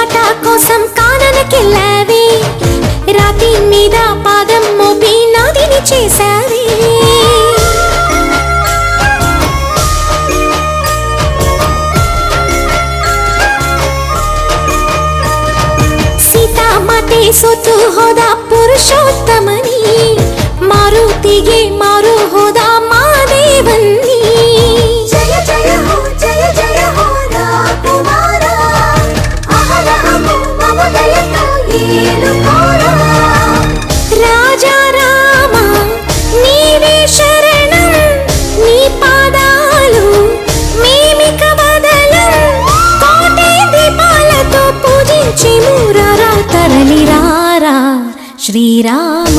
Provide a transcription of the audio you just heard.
రాజమాత కోసం కాననకెళ్ళావే, రాతి మీద పాదం మోపి నాదిని చేశావే. సీతామాతే సొత్తు హోదా పురుషోత్తమని, మారుతిಗೆ మారు హోదా మాదేవన్ని. జయ జయ హో జయ జయ హో రాకుమారా, అహరహము మమ దయతో ఏలుకోరా. రాజా రామ నీవే శరణం, నీ పాదాలు మేమిక వదలం. కోటి దీపాలతో పూజించి మురారా తరలి రారా శ్రీరామ.